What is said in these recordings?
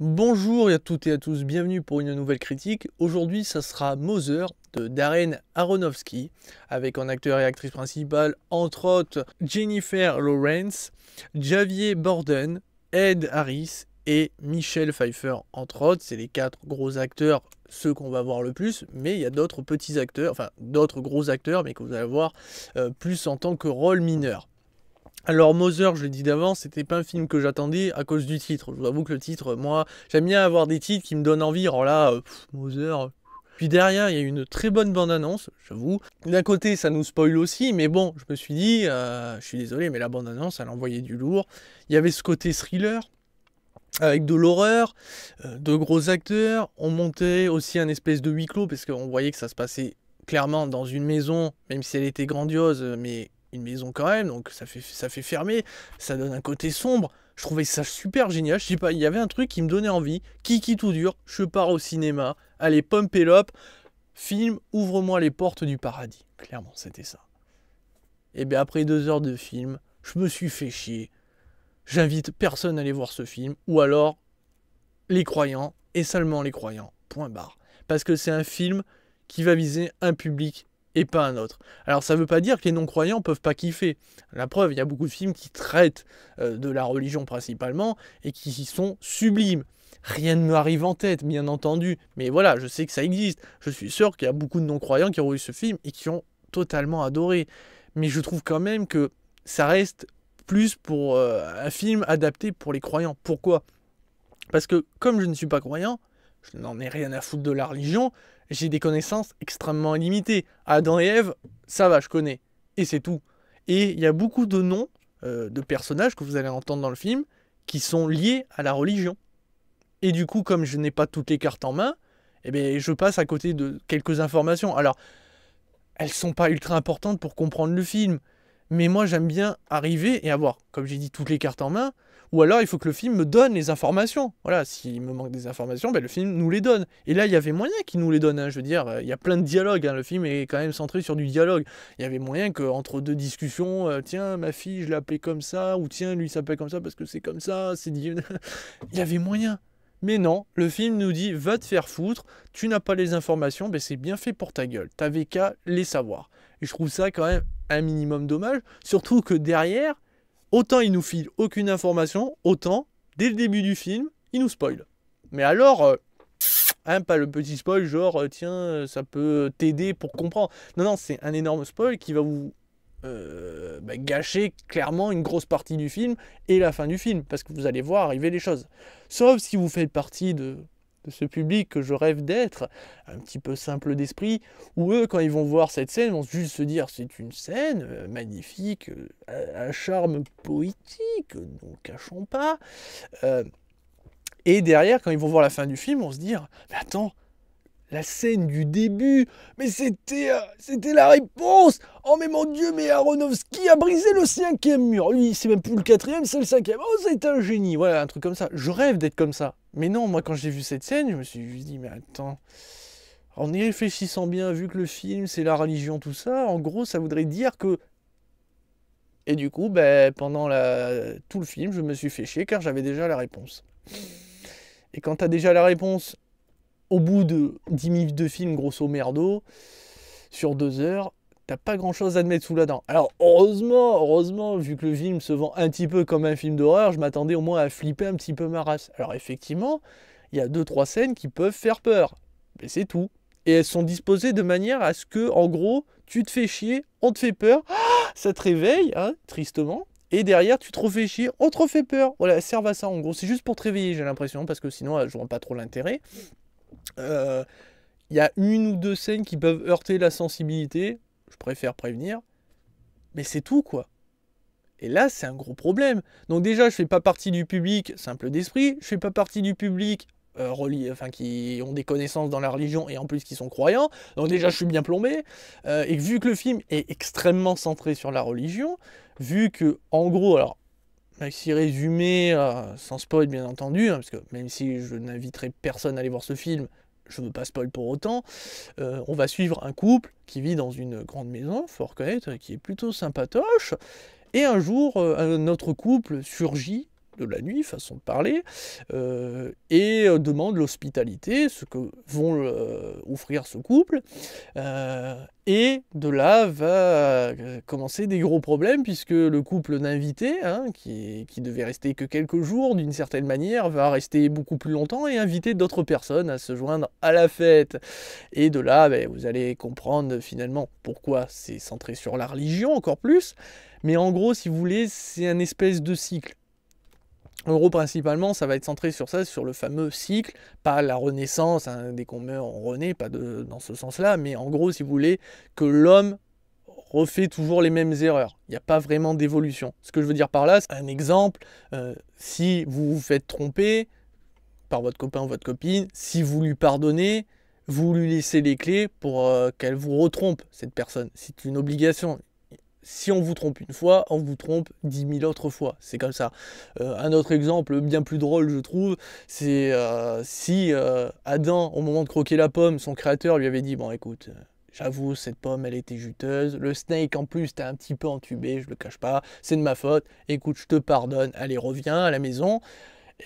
Bonjour à toutes et à tous, bienvenue pour une nouvelle critique. Aujourd'hui, ça sera Mother de Darren Aronofsky, avec en acteur et actrice principale, entre autres, Jennifer Lawrence, Javier Bardem, Ed Harris et Michelle Pfeiffer, entre autres. C'est les 4 gros acteurs, ceux qu'on va voir le plus, mais il y a d'autres petits acteurs, enfin d'autres gros acteurs, mais que vous allez voir plus en tant que rôle mineur. Alors Mother, je l'ai dit d'avance, c'était pas un film que j'attendais à cause du titre. Je vous avoue que le titre, moi, j'aime bien avoir des titres qui me donnent envie. Alors là, Mother. Puis derrière, il y a une très bonne bande-annonce, j'avoue. D'un côté, ça nous spoil aussi, mais bon, je me suis dit, je suis désolé, mais la bande-annonce, elle envoyait du lourd. Il y avait ce côté thriller, avec de l'horreur, de gros acteurs. On montait aussi un espèce de huis clos, parce qu'on voyait que ça se passait clairement dans une maison, même si elle était grandiose, mais une maison quand même, donc ça fait fermer, ça donne un côté sombre. Je trouvais ça super génial, je sais pas, il y avait un truc qui me donnait envie. Kiki tout dur, je pars au cinéma, allez, pump it up, film, ouvre-moi les portes du paradis. Clairement, c'était ça. Et bien après 2 heures de film, je me suis fait chier. J'invite personne à aller voir ce film, ou alors les croyants, et seulement les croyants, point barre. Parce que c'est un film qui va viser un public et pas un autre. Alors ça veut pas dire que les non-croyants peuvent pas kiffer. La preuve, il y a beaucoup de films qui traitent de la religion principalement, et qui sont sublimes. Rien ne me arrive en tête, bien entendu, mais voilà, je sais que ça existe. Je suis sûr qu'il y a beaucoup de non-croyants qui ont vu ce film et qui ont totalement adoré. Mais je trouve quand même que ça reste plus pour un film adapté pour les croyants. Pourquoi ? Parce que comme je ne suis pas croyant, je n'en ai rien à foutre de la religion, j'ai des connaissances extrêmement limitées. Adam et Ève, ça va, je connais. Et c'est tout. Et il y a beaucoup de noms de personnages que vous allez entendre dans le film qui sont liés à la religion. Et du coup, comme je n'ai pas toutes les cartes en main, eh bien, je passe à côté de quelques informations. Alors, elles sont pas ultra importantes pour comprendre le film. Mais moi, j'aime bien arriver et avoir, comme j'ai dit, toutes les cartes en main. Ou alors, il faut que le film me donne les informations. Voilà, s'il me manque des informations, ben, le film nous les donne. Et là, il y avait moyen qu'il nous les donne. Hein. Je veux dire, il y a plein de dialogues. Hein. Le film est quand même centré sur du dialogue. Il y avait moyen qu'entre 2 discussions, tiens, ma fille, je l'appelais comme ça. Ou tiens, lui, il s'appelle comme ça parce que c'est comme ça. C'est dit. Il y avait moyen. Mais non, le film nous dit, va te faire foutre, tu n'as pas les informations, ben c'est bien fait pour ta gueule, t'avais qu'à les savoir. Et je trouve ça quand même un minimum dommage, surtout que derrière, autant il nous file aucune information, autant, dès le début du film, il nous spoil. Mais alors, hein, pas le petit spoil genre, tiens, ça peut t'aider pour comprendre. Non, non, c'est un énorme spoil qui va vous gâcher clairement une grosse partie du film et la fin du film, parce que vous allez voir arriver les choses. Sauf si vous faites partie de ce public que je rêve d'être, un petit peu simple d'esprit, où eux, quand ils vont voir cette scène, vont juste se dire c'est une scène magnifique, un charme poétique, ne cachons pas. Et derrière, quand ils vont voir la fin du film, on se dire mais attends, la scène du début, mais c'était la réponse. Oh mais mon Dieu, mais Aronofsky a brisé le 5e mur. Lui, c'est même plus le 4e, c'est le 5e. Oh, c'est un génie. Voilà, un truc comme ça. Je rêve d'être comme ça. Mais non, moi quand j'ai vu cette scène, je me suis juste dit, mais attends, en y réfléchissant bien, vu que le film, c'est la religion, tout ça, en gros, ça voudrait dire que... Et du coup, pendant tout le film, je me suis fait chier car j'avais déjà la réponse. Et quand t'as déjà la réponse... Au bout de 10 minutes de film, grosso merdo, sur 2 heures, t'as pas grand chose à te mettre sous la dent. Alors heureusement, vu que le film se vend un petit peu comme un film d'horreur, je m'attendais au moins à flipper un petit peu ma race. Alors effectivement, il y a 2-3 scènes qui peuvent faire peur. Mais c'est tout. Et elles sont disposées de manière à ce que, en gros, tu te fais chier, on te fait peur, ça te réveille, hein, tristement. Et derrière, tu te refais chier, on te refait peur. Voilà, elles servent à ça en gros. C'est juste pour te réveiller, j'ai l'impression, parce que sinon, elles n'auront pas trop l'intérêt. Y a 1 ou 2 scènes qui peuvent heurter la sensibilité, je préfère prévenir, mais c'est tout quoi. Et là c'est un gros problème. Donc déjà je fais pas partie du public simple d'esprit, je fais pas partie du public qui ont des connaissances dans la religion et en plus qui sont croyants, donc déjà je suis bien plombé, et vu que le film est extrêmement centré sur la religion, vu que en gros, alors maxi résumé, sans spoil bien entendu, hein, parce que même si je n'inviterai personne à aller voir ce film, je ne veux pas spoil pour autant, on va suivre un couple qui vit dans une grande maison, faut reconnaître, qui est plutôt sympatoche, et un jour, un autre couple surgit de la nuit, façon de parler, et demande l'hospitalité, ce que vont offrir ce couple. Et de là va commencer des gros problèmes, puisque le couple d'invités, hein, qui devait rester que quelques jours d'une certaine manière, va rester beaucoup plus longtemps et inviter d'autres personnes à se joindre à la fête. Et de là, ben, vous allez comprendre finalement pourquoi c'est centré sur la religion encore plus. Mais en gros, si vous voulez, c'est un espèce de cycle. En gros, principalement, ça va être centré sur ça, sur le fameux cycle, pas la renaissance, hein, dès qu'on meurt, on renaît, pas dans ce sens-là, mais en gros, si vous voulez, que l'homme refait toujours les mêmes erreurs. Il n'y a pas vraiment d'évolution. Ce que je veux dire par là, c'est un exemple, si vous vous faites tromper par votre copain ou votre copine, si vous lui pardonnez, vous lui laissez les clés pour qu'elle vous retrompe, cette personne. C'est une obligation. Si on vous trompe une fois, on vous trompe 10 000 autres fois. C'est comme ça. Un autre exemple bien plus drôle, je trouve, c'est si Adam, au moment de croquer la pomme, son créateur lui avait dit « Bon, écoute, j'avoue, cette pomme, elle était juteuse. Le snake, en plus, t'es un petit peu entubé, je le cache pas. C'est de ma faute. Écoute, je te pardonne. Allez, reviens à la maison. »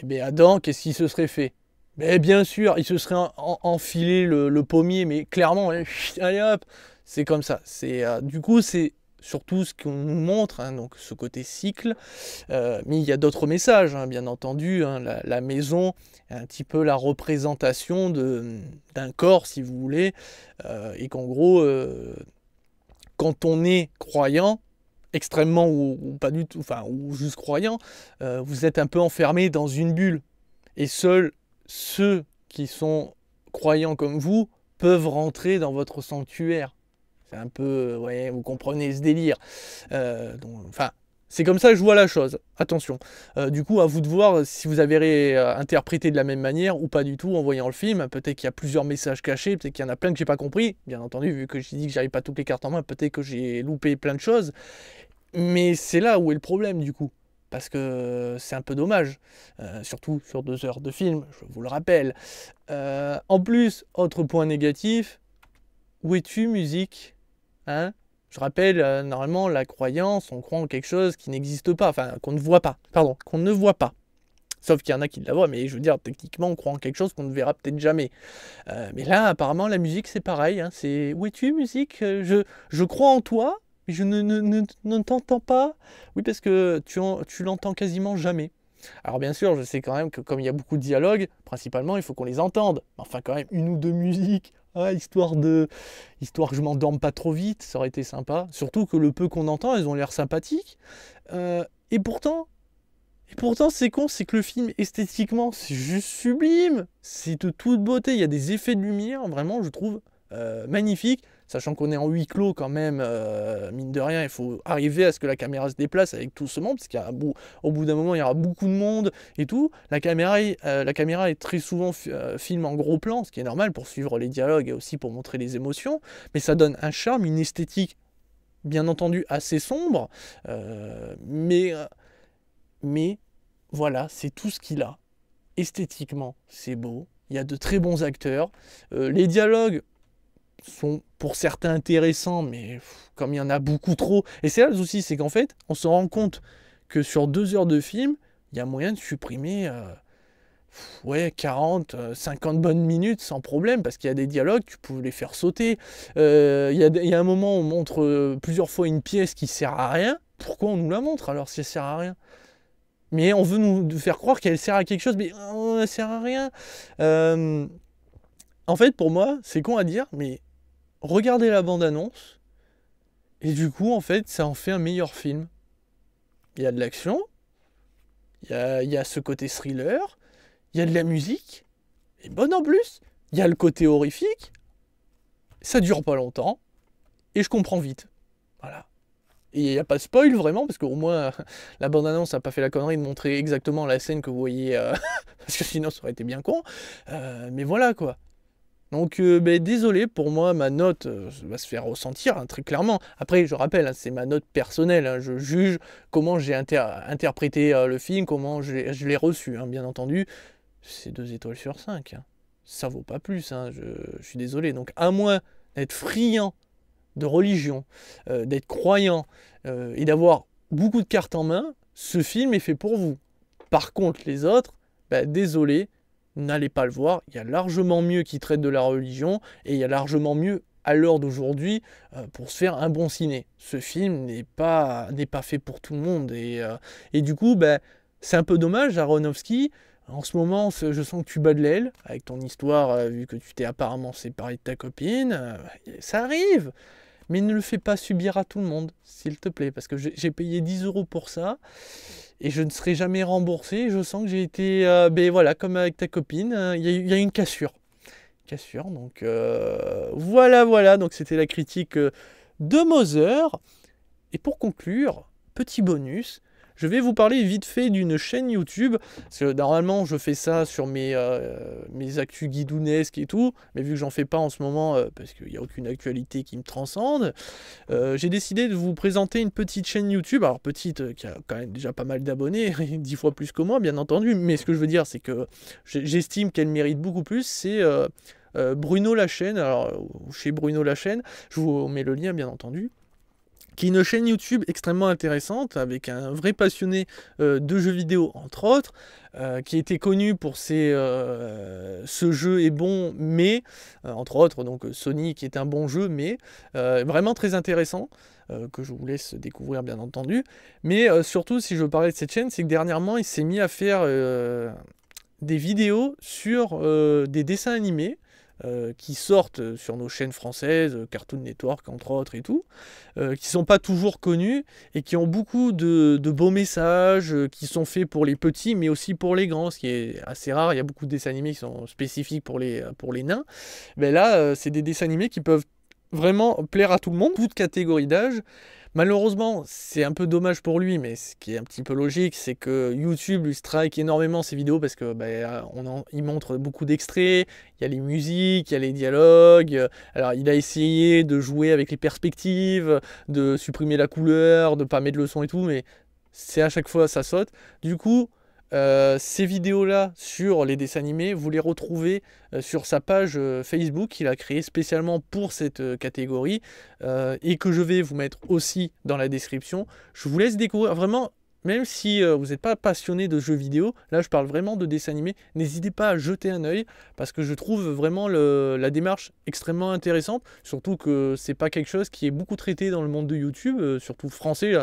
Eh bien, Adam, qu'est-ce qu'il se serait fait? Mais bien sûr, il se serait enfilé le pommier, mais clairement, allez hop, c'est comme ça. Du coup, c'est surtout ce qu'on nous montre, hein, donc ce côté cycle, mais il y a d'autres messages, hein, bien entendu, hein, la maison est un petit peu la représentation d'un corps, si vous voulez, et qu'en gros, quand on est croyant, extrêmement ou pas du tout, enfin, ou juste croyant, vous êtes un peu enfermé dans une bulle, et seuls ceux qui sont croyants comme vous peuvent rentrer dans votre sanctuaire. C'est un peu, ouais, vous comprenez ce délire. Enfin, c'est comme ça que je vois la chose. Attention. Du coup, à vous de voir si vous avez interprété de la même manière ou pas du tout en voyant le film. Peut-être qu'il y a plusieurs messages cachés, peut-être qu'il y en a plein que j'ai pas compris. Bien entendu, vu que j'ai dit que j'avais pas toutes les cartes en main, peut-être que j'ai loupé plein de choses. Mais c'est là où est le problème, du coup. Parce que c'est un peu dommage, surtout sur 2 heures de film, je vous le rappelle. En plus, autre point négatif, où es-tu, musique? Hein? Je rappelle, normalement, la croyance, on croit en quelque chose qui n'existe pas, enfin, qu'on ne voit pas, pardon, qu'on ne voit pas. Sauf qu'il y en a qui la voient, mais je veux dire, techniquement, on croit en quelque chose qu'on ne verra peut-être jamais. Mais là, apparemment, la musique, c'est pareil, hein, c'est « Où es-tu, musique? Je crois en toi, mais je ne t'entends pas. » Oui, parce que tu l'entends quasiment jamais. Alors bien sûr, je sais quand même que comme il y a beaucoup de dialogues, principalement, il faut qu'on les entende. Enfin, quand même, 1 ou 2 musiques, ah, histoire que je m'endorme pas trop vite, ça aurait été sympa. Surtout que le peu qu'on entend, elles ont l'air sympathiques. Et pourtant, c'est con, c'est que le film, esthétiquement, c'est juste sublime. C'est de toute beauté, il y a des effets de lumière, vraiment, je trouve, magnifiques. Sachant qu'on est en huis clos quand même, mine de rien, il faut arriver à ce que la caméra se déplace avec tout ce monde, parce qu'au bout d'un moment, il y aura beaucoup de monde et tout. La caméra est très souvent filme en gros plan, ce qui est normal pour suivre les dialogues et aussi pour montrer les émotions, mais ça donne un charme, une esthétique, bien entendu, assez sombre, mais voilà, c'est tout ce qu'il a. Esthétiquement, c'est beau, il y a de très bons acteurs, les dialogues sont pour certains intéressants, mais comme il y en a beaucoup trop, et c'est là le souci, c'est qu'en fait, on se rend compte que sur 2 heures de film, il y a moyen de supprimer 40, 50 bonnes minutes sans problème, parce qu'il y a des dialogues, tu peux les faire sauter. Il y a un moment où on montre plusieurs fois une pièce qui sert à rien. Pourquoi on nous la montre alors si elle sert à rien? Mais on veut nous faire croire qu'elle sert à quelque chose, mais elle sert à rien. En fait, pour moi, c'est con à dire, mais regardez la bande-annonce, et du coup, en fait, ça en fait un meilleur film. Il y a de l'action, il y a ce côté thriller, il y a de la musique, et bonne en plus, il y a le côté horrifique, ça dure pas longtemps, et je comprends vite. Voilà. Et il n'y a pas de spoil vraiment, parce qu'au moins la bande-annonce n'a pas fait la connerie de montrer exactement la scène que vous voyez, parce que sinon ça aurait été bien con. Mais voilà quoi. Donc désolé, pour moi ma note va se faire ressentir hein, très clairement. Après je rappelle, hein, c'est ma note personnelle, hein, je juge comment j'ai interprété le film, comment je l'ai reçu, hein, bien entendu. C'est 2 étoiles sur 5, hein. Ça vaut pas plus, hein, je suis désolé. Donc à moins d'être friand de religion, d'être croyant et d'avoir beaucoup de cartes en main, ce film est fait pour vous. Par contre, les autres, bah, désolé, n'allez pas le voir. Il y a largement mieux qui traite de la religion et il y a largement mieux à l'heure d'aujourd'hui pour se faire un bon ciné. Ce film n'est pas fait pour tout le monde et du coup, bah, c'est un peu dommage, Aronofsky. En ce moment, je sens que tu bats de l'aile avec ton histoire, vu que tu t'es apparemment séparé de ta copine. Ça arrive, mais ne le fais pas subir à tout le monde, s'il te plaît, parce que j'ai payé 10 € pour ça et je ne serai jamais remboursé. Je sens que j'ai été, ben voilà, comme avec ta copine, il y a une cassure. Donc voilà, donc c'était la critique de Mother. Et pour conclure, petit bonus, je vais vous parler vite fait d'une chaîne YouTube, parce que normalement je fais ça sur mes actus guidounesques et tout, mais vu que j'en fais pas en ce moment, parce qu'il n'y a aucune actualité qui me transcende, j'ai décidé de vous présenter une petite chaîne YouTube, alors petite, qui a quand même déjà pas mal d'abonnés, 10 fois plus que moi bien entendu, mais ce que je veux dire c'est que j'estime qu'elle mérite beaucoup plus, c'est Bruno la chaîne, alors chez Bruno la chaîne, je vous mets le lien bien entendu, qui est une chaîne YouTube extrêmement intéressante, avec un vrai passionné de jeux vidéo, entre autres, qui a été connu pour ce jeu est bon, mais, entre autres, donc Sony, qui est un bon jeu, mais vraiment très intéressant, que je vous laisse découvrir, bien entendu. Mais surtout, si je veux parler de cette chaîne, c'est que dernièrement, il s'est mis à faire des vidéos sur des dessins animés, qui sortent sur nos chaînes françaises, Cartoon Network entre autres et tout, qui sont pas toujours connus et qui ont beaucoup de beaux messages, qui sont faits pour les petits mais aussi pour les grands, ce qui est assez rare. Il y a beaucoup de dessins animés qui sont spécifiques pour les nains. Mais là, c'est des dessins animés qui peuvent vraiment plaire à tout le monde, toute catégorie d'âge. Malheureusement, c'est un peu dommage pour lui, mais ce qui est un petit peu logique, c'est que YouTube lui strike énormément ses vidéos parce que il montre beaucoup d'extraits, il y a les musiques, il y a les dialogues. Alors, il a essayé de jouer avec les perspectives, de supprimer la couleur, de pas mettre le son et tout, mais c'est à chaque fois ça saute. Du coup, ces vidéos-là sur les dessins animés, vous les retrouvez sur sa page Facebook qu'il a créée spécialement pour cette catégorie et que je vais vous mettre aussi dans la description. Je vous laisse découvrir vraiment, même si vous n'êtes pas passionné de jeux vidéo, là je parle vraiment de dessins animés, n'hésitez pas à jeter un œil parce que je trouve vraiment la démarche extrêmement intéressante, surtout que c'est pas quelque chose qui est beaucoup traité dans le monde de YouTube, surtout français,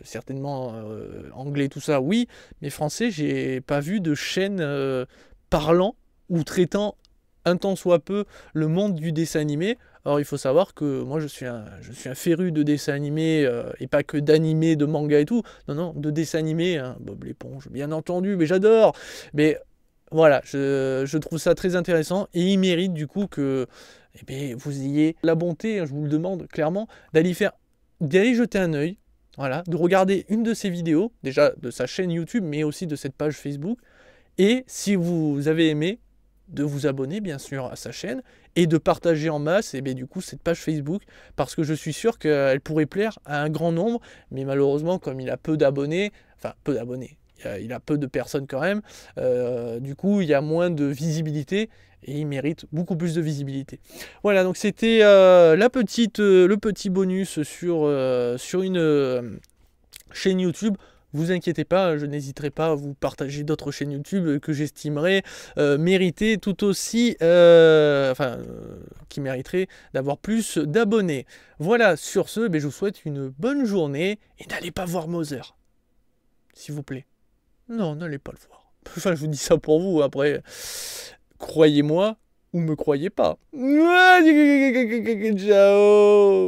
certainement anglais tout ça oui, mais français j'ai pas vu de chaîne parlant ou traitant un tant soit peu le monde du dessin animé. Alors il faut savoir que moi je suis un féru de dessins animés et pas que d'animés, de manga et tout. Non, de dessins animés, hein, Bob l'éponge bien entendu, mais j'adore. Mais voilà, je trouve ça très intéressant et il mérite du coup que vous ayez la bonté, hein, je vous le demande clairement, d'aller jeter un œil, voilà, de regarder une de ses vidéos, déjà de sa chaîne YouTube, mais aussi de cette page Facebook. Et si vous avez aimé, de vous abonner bien sûr à sa chaîne et de partager en masse et du coup cette page Facebook parce que je suis sûr qu'elle pourrait plaire à un grand nombre, mais malheureusement comme il a peu d'abonnés, il a peu de personnes quand même, du coup il y a moins de visibilité et il mérite beaucoup plus de visibilité. Voilà, donc c'était le petit bonus sur une chaîne YouTube. Vous inquiétez pas, je n'hésiterai pas à vous partager d'autres chaînes YouTube que j'estimerais mériter tout aussi, qui mériteraient d'avoir plus d'abonnés. Voilà, sur ce, je vous souhaite une bonne journée et n'allez pas voir Mother, s'il vous plaît. Non, n'allez pas le voir. Enfin, je vous dis ça pour vous, après, croyez-moi ou me croyez pas. Ciao.